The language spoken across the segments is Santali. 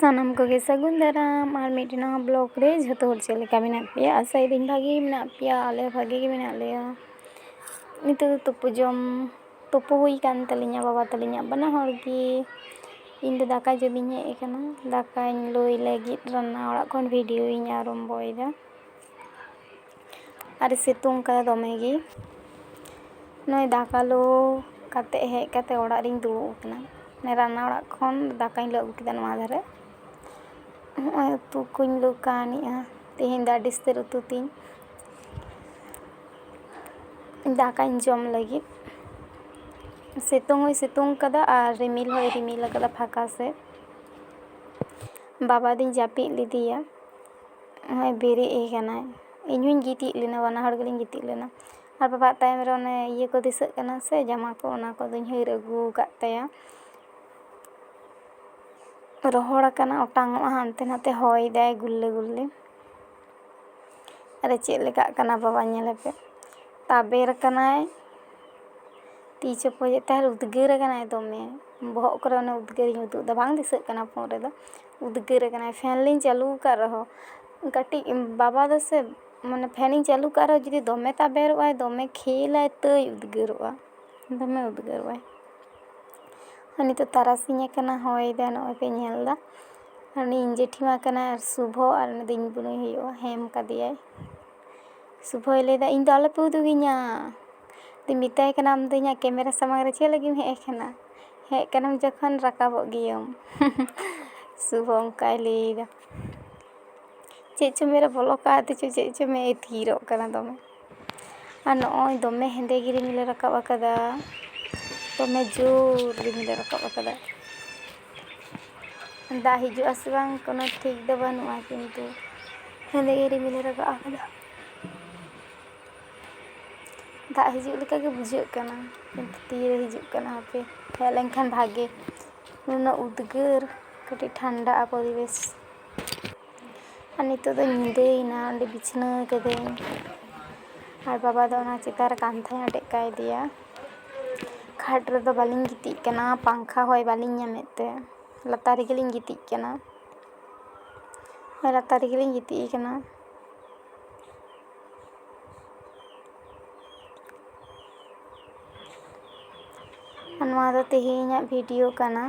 ᱥᱟᱱᱟᱢ ᱠᱚᱜᱮ ᱥᱟᱹᱜᱩᱱ ᱫᱟᱨᱟᱢ ᱟᱨ ᱢᱤᱫᱴᱮᱱ ᱱᱟᱣᱟ ᱵᱞᱚᱜ ᱨᱮ ᱡᱷᱚᱛᱚ ᱦᱚᱲ ᱪᱮᱫ ᱞᱮᱠᱟ ᱢᱮᱱᱟᱜ ᱯᱮᱭᱟ ᱟᱥᱟᱭᱮᱫᱟᱹᱧ ᱵᱷᱟᱜᱮ ᱜᱮ ᱢᱮᱱᱟᱜ ᱯᱮᱭᱟ ᱟᱞᱮ ᱵᱷᱟᱜᱮ ᱜᱮ ᱢᱮᱱᱟᱜ ᱞᱮᱭᱟ। ᱱᱤᱛᱚᱜ ᱫᱚ ᱛᱩᱯᱩ ᱦᱩᱭ ᱠᱟᱱ ᱛᱟᱹᱞᱤᱧᱟ ᱵᱟᱵᱟ ᱛᱟᱹᱞᱤᱧᱟᱜ ᱵᱟᱱᱟ ᱦᱚᱲ ᱜᱮ। ᱤᱧ ᱫᱚ ᱫᱟᱠᱟ ᱡᱚᱢᱤᱧ ᱦᱮᱡ ᱟᱠᱟᱱᱟ, ᱫᱟᱠᱟᱧ ᱞᱩᱭ ᱞᱟᱹᱜᱤᱫ ᱨᱟᱱᱱᱟ ᱚᱲᱟᱜ ᱠᱷᱚᱱ ᱵᱷᱤᱰᱤᱭᱳᱧ ᱟᱨᱟᱢᱵᱚᱭᱮᱫᱟ। ᱟᱨ ᱥᱤᱛᱩᱝ ᱠᱟᱫᱟ ᱫᱚᱢᱮ ᱜᱮ। ᱱᱚᱜᱼᱚᱭ ᱫᱟᱠᱟ ᱞᱩ ᱠᱟᱛᱮ ᱦᱮᱡ ᱠᱟᱛᱮ ᱚᱲᱟᱜ ᱨᱤᱧ ᱫᱩᱲᱩᱵ ᱟᱠᱟᱱᱟ। ᱨᱟᱱᱱᱟ ᱚᱲᱟᱜ ᱠᱷᱚᱱ ᱫᱟᱠᱟᱧ ᱞᱩ ᱟᱹᱜᱩ ᱠᱮᱫᱟ ᱱᱚᱣᱟ ᱫᱷᱟᱨᱮ। ᱱᱚᱜᱼᱚᱭ ᱩᱛᱩ ᱠᱚᱧ ᱞᱩ ᱠᱟᱹᱣᱱᱤᱜᱼᱟ। ᱛᱮᱦᱮᱧ ᱫᱚ ᱟᱹᱰᱤ ᱩᱥᱛᱟᱹᱨ ᱩᱛᱩ ᱛᱤᱧ। ᱫᱟᱠᱟᱧ ᱡᱚᱢ ᱞᱟᱹᱜᱤᱫ। ᱥᱤᱛᱩᱝ ᱦᱚᱸᱭ ᱥᱤᱛᱩᱝ ᱠᱟᱫᱟ ᱟᱨ ᱨᱤᱢᱤᱞ ᱦᱚᱸᱭ ᱨᱤᱢᱤᱞ ᱟᱠᱟᱫᱟ ᱯᱷᱟᱸᱠᱟ ᱥᱮᱫ। ᱵᱟᱵᱟ ᱫᱩᱧ ᱡᱟᱹᱯᱤᱫ ᱞᱮᱫᱮᱭᱟ, ᱱᱚᱜᱼᱚᱭ ᱵᱮᱨᱮᱫ ᱟᱠᱟᱱᱟᱭ। ᱤᱧ ᱦᱚᱧ ᱜᱤᱛᱤᱡ ᱞᱮᱱᱟ, ᱵᱟᱱᱟ ᱦᱚᱲ ᱜᱮᱞᱤᱧ ᱜᱤᱛᱤᱡ ᱞᱮᱱᱟ। ᱟᱨ ᱵᱟᱵᱟᱣᱟᱜ ᱛᱟᱭᱚᱢ ᱨᱮ ᱚᱱᱮ ᱤᱭᱟᱹ ᱠᱚ ᱫᱤᱥᱟᱹᱜ ᱠᱟᱱᱟ ᱥᱮ ᱡᱟᱢᱟ ᱠᱚ, ᱚᱱᱟ ᱠᱚᱫᱚᱧ ᱦᱟᱹᱨ ᱟᱹᱜᱩ ᱟᱠᱟᱫ ᱛᱟᱭᱟ। ᱨᱚᱦᱚᱲ ᱟᱠᱟᱱᱟ, ᱚᱴᱟᱝᱚᱜᱼᱟ ᱦᱟᱱᱛᱮ ᱱᱟᱛᱮ ᱦᱚᱭ ᱫᱟᱭ ᱜᱩᱨᱞᱟᱹ ᱜᱩᱨᱞᱤ। ᱟᱨᱮ ᱪᱮᱫ ᱞᱮᱠᱟᱜ ᱠᱟᱱᱟ ᱵᱟᱵᱟ ᱧᱮᱞᱮᱯᱮ, ᱛᱟᱵᱮᱨ ᱟᱠᱟᱱᱟᱭ, ᱛᱤ ᱪᱚᱯᱚᱡᱮᱫ ᱛᱟᱭ ᱟᱨ ᱩᱫᱽᱜᱟᱹᱨ ᱟᱠᱟᱱᱟᱭ ᱫᱚᱢᱮ। ᱵᱚᱦᱚᱜ ᱠᱚᱨᱮ ᱚᱱᱮ ᱩᱫᱽᱜᱟᱹᱨᱤᱧ ᱩᱫᱩᱜ ᱮᱫᱟ, ᱵᱟᱝ ᱫᱤᱥᱟᱹᱜ ᱠᱟᱱᱟ ᱯᱷᱳᱱ ᱨᱮᱫᱚ। ᱩᱫᱽᱜᱟᱹᱨ ᱟᱠᱟᱱᱟᱭ, ᱯᱷᱮᱱ ᱞᱤᱧ ᱪᱟᱹᱞᱩ ᱟᱠᱟᱫ ᱨᱮᱦᱚᱸ ᱠᱟᱹᱴᱤᱡ ᱵᱟᱵᱟ ᱫᱚ ᱥᱮ ᱢᱟᱱᱮ ᱯᱷᱮᱱᱤᱧ ᱪᱟᱹᱞᱩ ᱠᱟᱜ ᱨᱮᱦᱚᱸ ᱡᱩᱫᱤ ᱫᱚᱢᱮ ᱛᱟᱵᱮᱨᱚᱜᱼᱟᱭ, ᱫᱚᱢᱮ ᱠᱷᱮᱞᱟᱭ ᱛᱟᱹᱭ ᱩᱫᱽᱜᱟᱹᱨᱚᱜᱼᱟ, ᱫᱚᱢᱮ ᱩᱫᱽᱜᱟᱹᱨᱚᱜᱼᱟᱭ। ᱟᱨ ᱱᱤᱛᱚᱜ ᱛᱟᱨᱟᱥᱤᱧ ᱟᱠᱟᱱᱟ, ᱦᱚᱭᱮᱫᱟᱭ, ᱱᱚᱜᱼᱚᱭ ᱯᱮ ᱧᱮᱞ ᱮᱫᱟ। ᱟᱨ ᱩᱱᱤ ᱤᱧ ᱡᱮᱴᱷᱤ ᱢᱟ ᱠᱟᱱᱟᱭ ᱟᱨ ᱥᱩᱵᱷᱚ, ᱟᱨ ᱩᱱᱤ ᱫᱚ ᱤᱧ ᱵᱩᱱᱩᱭ ᱦᱩᱭᱩᱜᱼᱟ, ᱦᱮᱢ ᱠᱟᱫᱮᱭᱟᱭ। ᱥᱩᱵᱷᱚᱭ ᱞᱟᱹᱭᱫᱟ ᱤᱧ ᱫᱚ ᱟᱞᱚᱯᱮ ᱩᱫᱩᱜᱤᱧᱟ। ᱟᱫᱚᱧ ᱢᱮᱛᱟᱭ ᱠᱟᱱᱟ ᱟᱢ ᱫᱚ ᱤᱧᱟᱹᱜ ᱠᱮᱢᱮᱨᱟ ᱥᱟᱢᱟᱝ ᱨᱮ ᱪᱮᱫ ᱞᱟᱹᱜᱤᱫ ᱮᱢ ᱦᱮᱡ ᱟᱠᱟᱱᱟ? ᱦᱮᱡ ᱠᱟᱱᱟᱢ ᱡᱚᱠᱷᱚᱱ ᱨᱟᱠᱟᱵᱚᱜ ᱜᱮᱭᱟᱢ। ᱥᱩᱵᱷᱚ ᱚᱱᱠᱟᱭ ᱞᱟᱹᱭᱫᱟ। ᱪᱮᱫ ᱪᱚ ᱢᱮᱨᱮ ᱵᱚᱞᱚ ᱠᱟᱜ ᱛᱮᱪᱚ ᱪᱮᱫ ᱪᱚ ᱢᱮᱫ ᱮ ᱛᱷᱤᱨᱚᱜ ᱠᱟᱱᱟ ᱫᱚᱢᱮ। ᱟᱨ ᱱᱚᱜᱼᱚᱭ ᱫᱚᱢᱮ ᱦᱮᱸᱫᱮ ᱜᱮ ᱨᱤᱢᱤᱞᱮ ᱨᱟᱠᱟᱵ ᱟᱠᱟᱫᱟ, ᱫᱚᱢᱮ ᱡᱳᱨ ᱨᱤᱢᱤᱞᱮ ᱨᱟᱠᱟᱵ ᱟᱠᱟᱫᱟ। ᱫᱟᱜ ᱦᱤᱡᱩᱜ ᱟᱥᱮ ᱵᱟᱝ ᱠᱳᱱᱳ ᱴᱷᱤᱠ ᱫᱚ ᱵᱟᱹᱱᱩᱜᱼᱟ, ᱠᱤᱱᱛᱩ ᱦᱮᱸᱫᱮ ᱜᱮ ᱨᱤᱢᱤᱞᱮ ᱨᱟᱠᱟᱵ ᱟᱠᱟᱫᱟ। ᱫᱟᱜ ᱦᱤᱡᱩᱜ ᱞᱮᱠᱟ ᱜᱮ ᱵᱩᱡᱷᱟᱹᱜ ᱠᱟᱱᱟ, ᱠᱤᱱᱛᱩ ᱛᱤᱨᱮ ᱦᱤᱡᱩᱜ ᱠᱟᱱᱟ ᱦᱟᱯᱮ, ᱦᱮᱡ ᱞᱮᱱᱠᱷᱟᱱ ᱵᱷᱟᱜᱮ। ᱱᱩᱱᱟᱹᱜ ᱩᱫᱽᱜᱟᱹᱨ, ᱠᱟᱹᱴᱤᱡ ᱴᱷᱟᱱᱰᱟᱜᱼᱟ ᱯᱚᱨᱤᱵᱮᱥ। ᱟᱨ ᱱᱤᱛᱚᱜ ᱫᱚ ᱧᱤᱫᱟᱹᱭᱮᱱᱟ, ᱚᱸᱰᱮ ᱵᱤᱪᱷᱱᱟᱹ ᱠᱟᱹᱫᱟᱹᱧ। ᱟᱨ ᱵᱟᱵᱟ ᱫᱚ ᱚᱱᱟ ᱪᱮᱛᱟᱱ ᱨᱮ ᱠᱟᱱᱛᱷᱟᱧ ᱟᱴᱮᱫ ᱠᱟᱭᱫᱮᱭᱟ। ᱠᱷᱟᱴ ᱨᱮᱫᱚ ᱵᱟᱹᱞᱤᱧ ᱜᱤᱛᱤᱡ ᱠᱟᱱᱟ, ᱯᱟᱝᱠᱷᱟ ᱦᱚᱭ ᱵᱟᱹᱞᱤᱧ ᱧᱟᱢᱮᱫ ᱛᱮ ᱞᱟᱛᱟᱨ ᱨᱮᱜᱮᱞᱤᱧ ᱜᱤᱛᱤᱡ ᱠᱟᱱᱟ। ᱞᱟᱛᱟᱨ ᱨᱮᱜᱮᱞᱤᱧ ᱜᱤᱛᱤᱡ ᱟᱠᱟᱱᱟ। ᱱᱚᱣᱟ ᱫᱚ ᱛᱮᱦᱮᱧᱟᱜ ᱵᱷᱤᱰᱤᱭᱳ ᱠᱟᱱᱟ,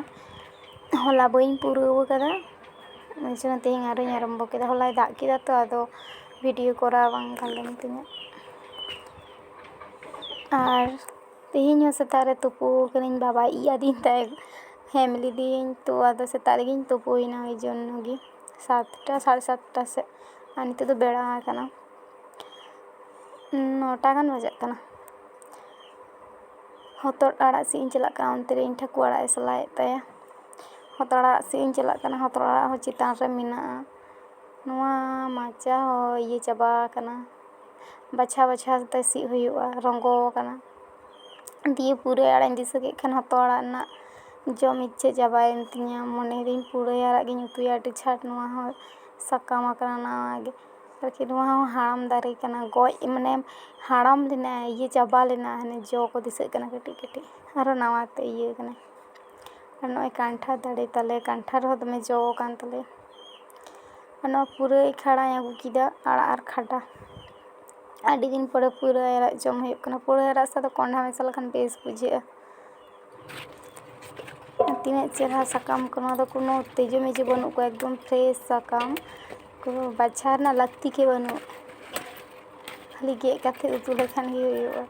ᱦᱚᱞᱟ ᱵᱟᱹᱧ ᱯᱩᱨᱟᱹᱣ ᱟᱠᱟᱫᱟ, ᱚᱱᱟ ᱡন্য ᱛᱮᱦᱮᱧ ᱟᱨᱚᱧ ᱟᱨᱟᱢᱵᱚ ᱠᱮᱫᱟ। ᱦᱚᱞᱟᱭ ᱫᱟᱜ ᱠᱮᱫᱟ ᱛᱚ, ᱟᱫᱚ ᱵᱷᱤᱰᱤᱭᱳ ᱠᱚᱨᱟᱣ ᱵᱟᱝ ᱜᱟᱱ ᱞᱮᱱ ᱛᱤᱧᱟᱹ। ᱟᱨ ᱛᱮᱦᱮᱧ ᱦᱚᱸ ᱥᱮᱛᱟᱜ ᱨᱮ ᱛᱩᱯᱩ ᱟᱠᱟᱱᱟᱹᱧ, ᱵᱟᱵᱟᱭ ᱤᱡ ᱟᱹᱫᱤᱧ ᱛᱟᱦᱮᱸ, ᱦᱮᱢ ᱞᱮᱫᱮᱭᱟᱹᱧ ᱛᱚ, ᱟᱫᱚ ᱥᱮᱛᱟᱜ ᱨᱮᱜᱮᱧ ᱛᱩᱯᱩᱭᱮᱱᱟ, ওই জন্য ᱜᱮ 7টা ᱥᱟᱲᱮ 7টা ᱥᱮᱫ। ᱟᱨ ᱱᱤᱛᱚᱜ ᱫᱚ ᱵᱮᱲᱟ ᱟᱠᱟᱱᱟ, 9টা ᱜᱟᱱ ᱵᱟᱡᱟᱜ ᱠᱟᱱᱟ। ᱦᱚᱛᱚᱫ ᱟᱲᱟᱜ ᱥᱤᱫ ᱤᱧ ᱪᱟᱞᱟᱜ ᱠᱟᱱᱟ, ᱚᱱᱛᱮ ᱨᱮ ᱤᱧ ᱴᱷᱟᱹᱠᱩᱨ ᱟᱲᱟᱜ ᱮ ᱥᱟᱞᱟᱭᱮᱫ ᱛᱟᱭᱟ। ᱦᱚᱛᱚᱫ ᱟᱲᱟᱜ ᱥᱤᱫ ᱤᱧ ᱪᱟᱞᱟᱜ ᱠᱟᱱᱟ, ᱦᱚᱛᱚᱫ ᱟᱲᱟᱜ ᱦᱚᱸ ᱪᱮᱛᱟᱱ ᱨᱮ ᱢᱮᱱᱟᱜᱼᱟ। ᱱᱚᱣᱟ ᱢᱟᱪᱟ ᱦᱚᱸ ᱤᱭᱟᱹ ᱪᱟᱵᱟ ᱟᱠᱟᱱᱟ, ᱵᱟᱪᱷᱟᱣ ᱵᱟᱪᱷᱟᱣ ᱛᱮ ᱥᱤᱫ ᱦᱩᱭᱩᱜᱼᱟ, ᱨᱚᱸᱜᱚ ᱟᱠᱟᱱᱟ। ᱫᱤᱭᱮ ᱯᱩᱨᱟᱹᱭ ᱟᱲᱟᱜ ᱤᱧ ᱫᱤᱥᱟᱹ ᱠᱮᱫ ᱠᱷᱟᱱ ᱦᱚᱛᱚᱫ ᱟᱲᱟᱜ ᱨᱮᱱᱟᱜ ᱡᱚᱢ ᱤᱪᱪᱷᱟᱹ ᱪᱟᱵᱟᱭᱮᱱ ᱛᱤᱧᱟᱹ। ᱢᱚᱱᱮᱭᱮᱫᱟᱹᱧ ᱯᱩᱨᱟᱹᱭ ᱟᱲᱟᱜ ᱜᱤᱧ ᱩᱛᱩᱭᱟ ᱟᱹᱰᱤ ᱪᱷᱟᱴ, ᱱᱚᱣᱟ ᱦᱚᱸ ᱥᱟᱠᱟᱢ ᱟᱠᱟᱱᱟ ᱱᱟᱣᱟ ᱜᱮ। ᱟᱨᱠᱤ ᱱᱚᱣᱟ ᱦᱚᱸ ᱦᱟᱲᱟᱢ ᱫᱟᱨᱮ ᱠᱟᱱᱟ, ᱜᱚᱡ ᱢᱟᱱᱮ ᱦᱟᱲᱟᱢ ᱞᱮᱱᱟ, ᱤᱭᱟᱹ ᱪᱟᱵᱟ ᱞᱮᱱᱟ, ᱦᱟᱱᱮ ᱡᱚ ᱠᱚ ᱫᱤᱥᱟᱹᱜ ᱠᱟᱱᱟ ᱠᱟᱹᱴᱤᱡ ᱠᱟᱹᱴᱤᱡ, ᱟᱨᱚ ᱱᱟᱣᱟᱛᱮ ᱤᱭᱟᱹ ᱠᱟᱱᱟ। ᱟᱨ ᱱᱚᱜᱼᱚᱭ ᱠᱟᱱᱴᱷᱟᱲ ᱫᱟᱨᱮ ᱛᱟᱞᱮ, ᱠᱟᱱᱴᱷᱟᱲ ᱨᱮᱦᱚᱸ ᱫᱚᱢᱮ ᱡᱚ ᱟᱠᱟᱱ ᱛᱟᱞᱮᱭᱟ। ᱟᱨ ᱱᱚᱣᱟ ᱯᱩᱨᱟᱹᱭ ᱠᱷᱟᱲᱟᱧ ᱟᱹᱜᱩ ᱠᱮᱫᱟ, ᱟᱲᱟᱜ ᱟᱨ ᱠᱷᱟᱰᱟ। ᱟᱹᱰᱤ ᱫᱤᱱ ᱯᱚᱨᱮ ᱯᱩᱨᱟᱹᱭ ᱟᱲᱟᱜ ᱡᱚᱢ ᱦᱩᱭᱩᱜ ᱠᱟᱱᱟ। ᱯᱩᱨᱟᱹᱭ ᱟᱲᱟᱜ ᱥᱟᱶ ᱫᱚ ᱠᱚᱸᱰᱷᱟ ᱢᱮᱥᱟ ᱞᱮᱠᱷᱟᱱ ᱵᱮᱥ ᱵᱩᱡᱷᱟᱹᱜᱼᱟ। ᱛᱤᱱᱟᱹᱜ ᱪᱮᱨᱦᱟ ᱥᱟᱠᱟᱢ ᱠᱚ, ᱱᱚᱣᱟ ᱫᱚ ᱠᱳᱱᱳ ᱛᱮᱡᱳ ᱢᱮᱡᱳ ᱵᱟᱹᱱᱩᱜ ᱠᱚᱣᱟ, ᱮᱠᱫᱚᱢ ᱯᱷᱨᱮᱥ ᱥᱟᱠᱟᱢ, ᱠᱳᱱᱳ ᱵᱟᱪᱷᱟᱣ ᱨᱮᱱᱟᱜ ᱞᱟᱹᱠᱛᱤ ᱜᱮ ᱵᱟᱹᱱᱩᱜ, ᱠᱷᱟᱹᱞᱤ ᱜᱮᱫ ᱠᱟᱛᱮ ᱩᱛᱩ ᱞᱮᱠᱷᱟᱱ ᱜᱮ ᱦᱩᱭᱩᱜᱼᱟ।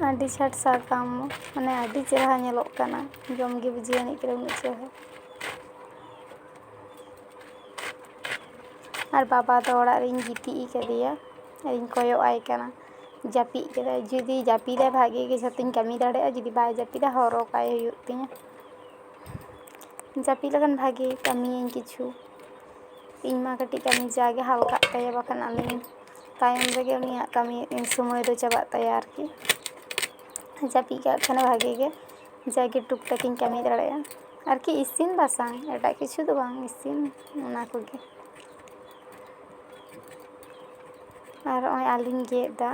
ᱟᱹᱰᱤ ᱪᱷᱟᱴ ᱥᱟᱠᱟᱢ, ᱢᱟᱱᱮ ᱟᱹᱰᱤ ᱪᱮᱨᱦᱟ ᱧᱮᱞᱚᱜ ᱠᱟᱱᱟ, ᱡᱚᱢ ᱜᱮ ᱵᱩᱡᱷᱟᱹᱣ ᱟᱹᱱᱤᱡ ᱠᱟᱱᱟ, ᱩᱱᱟᱹᱜ ᱪᱮᱨᱦᱟ। ᱟᱨ ᱵᱟᱵᱟ ᱫᱚ ᱚᱲᱟᱜ ᱨᱤᱧ ᱜᱤᱛᱤᱡ ᱟᱠᱟᱫᱮᱭᱟ, ᱟᱨᱤᱧ ᱠᱚᱭᱚᱜ ᱟᱭ ᱠᱟᱱᱟ, ᱡᱟᱹᱯᱤᱫ ᱠᱮᱫᱟᱭ। ᱡᱩᱫᱤ ᱡᱟᱹᱯᱤᱫᱟᱭ ᱵᱷᱟᱜᱮ ᱜᱮ, ᱡᱷᱚᱛᱚᱧ ᱠᱟᱹᱢᱤ ᱫᱟᱲᱮᱭᱟᱜᱼᱟ, ᱡᱩᱫᱤ ᱵᱟᱭ ᱡᱟᱹᱯᱤᱫᱟ ᱦᱚᱨᱦᱚ ᱠᱟᱭ ᱦᱩᱭᱩᱜ ᱛᱤᱧᱟᱹ। ᱡᱟᱹᱯᱤᱫ ᱞᱮᱠᱷᱟᱱ ᱵᱷᱟᱜᱮ, ᱠᱟᱹᱢᱤᱭᱟᱹᱧ ᱠᱤᱪᱷᱩ, ᱤᱧ ᱢᱟ ᱠᱟᱹᱴᱤᱡ ᱠᱟᱹᱢᱤ ᱡᱟᱜᱮ ᱦᱟᱞᱠᱟᱜ ᱛᱟᱭᱟ, ᱵᱟᱠᱷᱟᱱ ᱟᱹᱞᱤᱧ ᱛᱟᱭᱚᱢ ᱨᱮᱜᱮ ᱩᱱᱤᱭᱟᱜ ᱠᱟᱹᱢᱤ ᱥᱚᱢᱚᱭ ᱫᱚ ᱪᱟᱵᱟᱜ ᱛᱟᱭᱟ ᱟᱨᱠᱤ। ᱡᱟᱹᱯᱤᱫ ᱠᱟᱜ ᱠᱷᱟᱱᱮ ᱵᱷᱟᱜᱮ ᱜᱮ, ᱡᱟᱜᱮ ᱴᱩᱠ ᱴᱟᱠ ᱤᱧ ᱠᱟᱹᱢᱤ ᱫᱟᱲᱮᱭᱟᱜᱼᱟ, ᱟᱨᱠᱤ ᱤᱥᱤᱱ ᱵᱟᱥᱟᱝ, ᱮᱴᱟᱜ ᱠᱤᱪᱷᱩ ᱫᱚ ᱵᱟᱝ, ᱤᱥᱤᱱ ᱚᱱᱟ ᱠᱚᱜᱮ। ᱟᱨ ᱱᱚᱜᱼᱚᱭ ᱟᱹᱞᱩᱧ ᱜᱮᱫ ᱮᱫᱟ,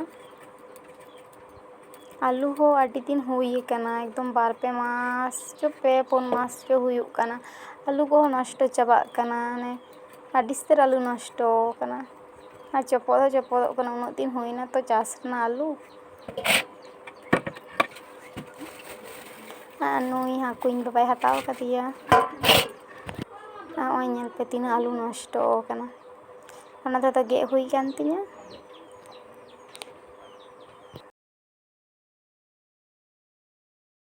ᱟᱹᱞᱩ ᱦᱚᱸ ᱟᱹᱰᱤ ᱫᱤᱱ ᱦᱩᱭ ᱟᱠᱟᱱᱟ, ᱮᱠᱫᱚᱢ 2-3 ᱢᱟᱥ ᱪᱚ ᱦᱩᱭᱩᱜ ᱠᱟᱱᱟ᱾ ᱟᱹᱞᱩ ᱠᱚᱦᱚᱸ ᱱᱚᱥᱴᱚ ᱪᱟᱵᱟᱜ ᱠᱟᱱᱟ, ᱢᱟᱱᱮ ᱟᱹᱰᱤ ᱩᱥᱛᱟᱹᱨ ᱟᱹᱞᱩ ᱱᱚᱥᱴᱚ ᱠᱟᱱᱟ ᱟᱨ ᱪᱚᱯᱚᱫ ᱦᱚᱸ ᱪᱚᱯᱚᱫᱚᱜ ᱠᱟᱱᱟ᱾ ᱩᱱᱟᱹᱜ ᱫᱤᱱ ᱦᱩᱭᱱᱟ ᱛᱚ ᱪᱟᱥ ᱨᱮᱱᱟᱜ ᱟᱹᱞᱩ᱾ ᱟᱨ ᱱᱩᱭ ᱦᱟᱹᱠᱩ ᱤᱧ ᱵᱟᱵᱟᱭ ᱦᱟᱛᱟᱣ ᱠᱟᱫᱮᱭᱟ᱾ ᱱᱚᱜᱼᱚᱭ ᱧᱮᱞ ᱯᱮ ᱛᱤᱱᱟᱹᱜ ᱟᱹᱞᱩ ᱱᱚᱥᱴᱚ ᱠᱟᱱᱟ᱾ ᱚᱱᱟ ᱫᱚ ᱜᱮᱫ ᱦᱩᱭ ᱠᱟᱱ ᱛᱤᱧᱟᱹ